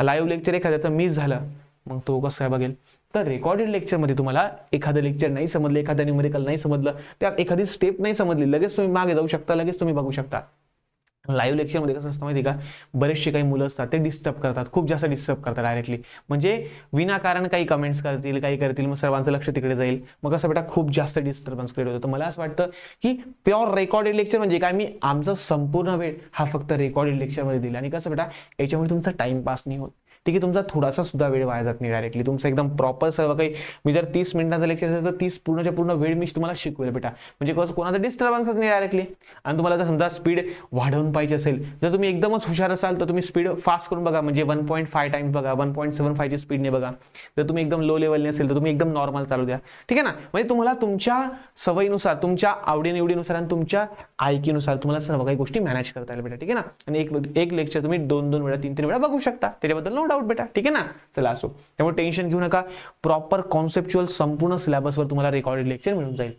लाईव्ह लेक्चर एखाद्याचं मिस झालं, मग तो कसं काय बघेल. तर रेकॉर्डेड लेक्चरमध्ये तुम्हाला एखादं लेक्चर नाही समजलं, एखादं न्यूमेरिकल नाही समजलं, त्यात एखादी स्टेप नाही समजली, लगेच तुम्ही मागे जाऊ शकता, लगेच तुम्ही बघू शकता. लाईव्ह लेक्चरमध्ये कसं असतं माहिती का, बरेचसे काही मुलं असतात ते डिस्टर्ब करतात, खूप जास्त डिस्टर्ब करतात डायरेक्टली. म्हणजे विनाकारण काही कमेंट्स करतील, काही करतील, मग सर्वांचं लक्ष तिकडे जाईल. मग कसं बेटा, खूप जास्त डिस्टर्बन्स क्रिएट होतं. तर मला असं वाटतं की प्युअर रेकॉर्डेड लेक्चर म्हणजे काय, मी आमचा संपूर्ण वेळ हा फक्त रेकॉर्डेड लेक्चरमध्ये दिला. आणि कसं बेटा, याच्यामुळे तुमचा टाइमपास नाही होत. ठीक आहे, तुमचा थोडासा सुद्धा वेळ वाया जात नाही डायरेक्टली. तुमचं एकदम प्रॉपर सर्व काही, मी जर 30 मिनिटाचं लेक्चर असेल तर 30 पूर्णच्या पूर्ण वेळ मी तुम्हाला शिकवेल बेटा. म्हणजे कसं, कोणाचा डिस्टर्बन्सच नाही डायरेक्टली. आणि तुम्हाला जर समजा स्पीड वाढवून पाहिजे असेल, जर तुम्ही एकदमच हुशार असाल तर तुम्ही स्पीड फास्ट करून बघा. म्हणजे 1.5 टाइम्स बघा, 1.75 ची स्पीडने बघा. जर तुम्ही एकदम लो लेवलने असेल तर तुम्ही एकदम नॉर्मल चालू द्या. ठीक आहे ना. म्हणजे तुम्हाला तुमच्या सवयीनुसार, तुमच्या आवडीनिवडीनुसार आणि तुमच्या आयकीनुसार तुम्हाला सर्व काही गोष्टी मॅनेज करता येईल बेटा. ठीक आहे ना. आणि एक लेक्चर तुम्ही 2-2 वेळा, 3-3 वेळा बघू शकता, त्याच्याबद्दल नो डाऊट बेटा. ठीक आहे ना. चला, असो, त्यामुळे टेन्शन घेऊ नका. प्रॉपर कॉन्सेप्च्युअल संपूर्ण सिलेबसवर तुम्हाला रेकॉर्डेड लेक्चर मिळून जाईल.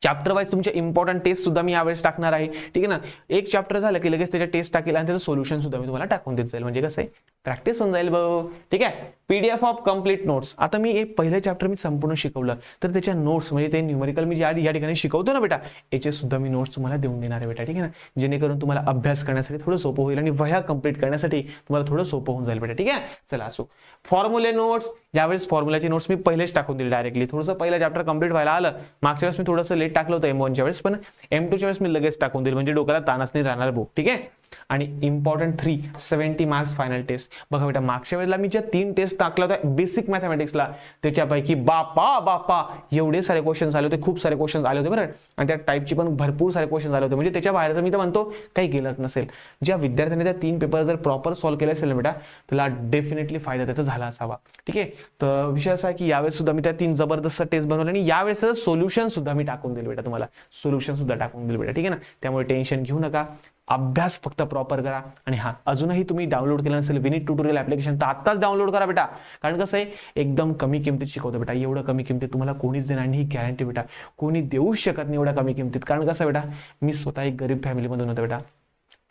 चॅप्टर वाईज तुमचे इम्पॉर्टंट टेस्ट सुद्धा मी यावेळेस टाकणार आहे. ठीक आहे ना. एक चॅप्टर झालं की लगेच त्याच्या टेस्ट टाकेल आणि त्याचं सोल्युशन सुद्धा मी तुम्हाला टाकून देत जाईल. म्हणजे कसं आहे, प्रॅक्टिस होऊन जाईल भाऊ. ठीक आहे. PDF of complete notes. आता मी एक पहिलं चॅप्टर मी संपूर्ण शिकवलं, तर त्याच्या नोट्स म्हणजे ते न्यूमेरिकल मी या ठिकाणी शिकवतो ना बेटा, याचे सुद्धा मी नोट्स तुम्हाला देऊन देणार आहे बेटा. ठीक आहे ना. जेणेकरून तुम्हाला अभ्यास करण्यासाठी थोडं सोपं होईल आणि वह्या कंप्लीट करण्यासाठी तुम्हाला थोडं सोपं होऊन जाईल बेटा. ठीक आहे. चला, असो, फॉर्म्युले नोट्स. यावेळेस फॉर्म्युलाची नोट्स मी पहिलेच टाकून दिली डायरेक्टली. थोडंसं पहिलं चॅप्टर कंप्लीट व्हायला आलं. मागच्या वेळेस मी थोडंसं लेट टाकलं होतं M1 च्या वेळेस, पण M2 च्या वेळेस मी लगेच टाकून दिली, म्हणजे डोक्याला ताणच नाही राहणार भाऊ. ठीक आहे. आणि इम्पॉर्टंट 70 मार्क्स फायनल टेस्ट. बघा बेटा, मागच्या वेळेला मी ज्या 3 टेस्ट टाकल्या होत्या बेसिक मॅथमॅटिक्सला, त्याच्यापैकी बापा एवढे सारे क्वेश्चन्स आले होते, खूप सारे क्वेश्चन्स आले होते बरं. आणि त्या टाईपची पण भरपूर सारे क्वेश्चन्स आले होते. म्हणजे त्याच्या बाहेरचं मी तर म्हणतो काही गेलंच नसेल. ज्या विद्यार्थ्यांनी त्या 3 पेपर जर प्रॉपर सॉल्व्ह केले असेल ना बेटा, त्याला डेफिनेटली फायदा त्याचा झाला असावा. ठीक आहे. तर विषय असा आहे की यावेळेस सुद्धा मी त्या 3 जबरदस्त टेस्ट बनवले आणि यावेळेस त्याचं सोल्युशन सुद्धा मी टाकून दिलं बेटा, तुम्हाला सोल्युशन सुद्धा टाकून दिलं बेटा. ठीक आहे ना. त्यामुळे टेन्शन घेऊ नका, अभ्यास फक्त प्रॉपर करा. आणि हा, अजूनही तुम्ही डाउनलोड केलं नसेल विनीत ट्युटोरियल ऍप्लिकेशन, तर आत्ताच डाउनलोड करा बेटा. कारण कसं आहे, एकदम कमी किमतीत शिकवतो बेटा. एवढं कमी किमतीत तुम्हाला कोणीच देणार नाही, ही गॅरंटी बेटा. कोणी देऊच शकत नाही एवढ्या कमी किमतीत. कारण कसं बेटा, मी स्वतः एक गरीब फॅमिलीमधून होतो बेटा.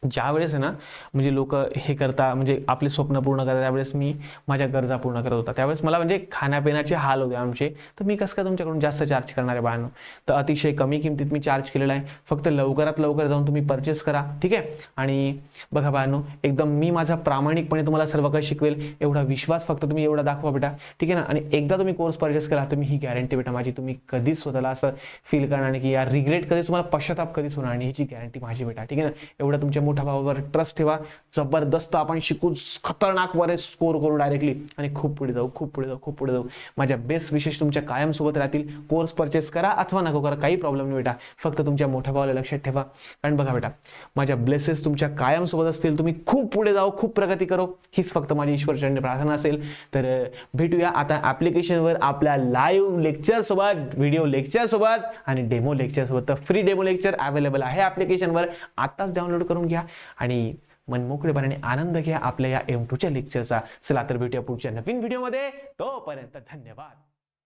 ज्या वेळेस आहे ना, म्हणजे लोक हे करता, म्हणजे आपले स्वप्न पूर्ण करतात, त्यावेळेस मी माझ्या गरजा पूर्ण करत होता. त्यावेळेस मला म्हणजे खाण्यापिण्याचे हाल होते आमचे. तर मी कसं काय तुमच्याकडून जास्त चार्ज करणार आहे बाळांनो. तर अतिशय कमी किमतीत मी चार्ज केलेला आहे. फक्त लवकरात लवकर जाऊन तुम्ही परचेस करा. ठीक आहे. आणि बघा बाळांनो, एकदम मी माझा प्रामाणिकपणे तुम्हाला सर्व काही शिकवेल, एवढा विश्वास फक्त तुम्ही एवढा दाखवा बेटा. ठीक आहे ना. आणि एकदा तुम्ही कोर्स परचेस केला तर मी ही गॅरंटी बेटा माझी, तुम्ही कधीच स्वतःला असं फील करणार नाही की यार रिग्रेट, कधीच तुम्हाला पश्चाताप कधीच होणार नाही, ह्याची गॅरंटी माझी बेटा. ठीक आहे ना. एवढं तुमच्या मोठ्या भावावर ट्रस्ट ठेवा. जबरदस्त आपण शिकू, खतरनाक वरे स्कोर करू डायरेक्टली आणि खूप पुढे जाऊ, खूप पुढे जाऊ, खूप पुढे जाऊ. माझ्या बेस्ट विशेष तुमच्या कायम सोबत राहतील. कोर्स परचेस करा अथवा नको करा, काही प्रॉब्लेम नाही बेटा. फक्त तुमच्या मोठ्या भावाला लक्षात ठेवा. कारण बघा बेटा, माझ्या ब्लेसेस तुमच्या कायम सोबत असतील. तुम्ही खूप पुढे जाओ, खूप प्रगती करो, हीच फक्त माझी ईश्वरचरणी प्रार्थना असेल. तर भेटूया आता ऍप्लिकेशनवर आपल्या लाईव्ह लेक्चर सोबत, व्हिडिओ लेक्चर सोबत आणि डेमो लेक्चर सोबत. तर फ्री डेमो लेक्चर अवेलेबल आहे ऍप्लिकेशनवर. आताच डाउनलोड करून घ्या आणि मनमोकळेपणाने आनंद घ्या आपल्या या M2च्या लेक्चरचा. चला तर भेटूया पुढच्या नवीन व्हिडिओमध्ये. तोपर्यंत धन्यवाद.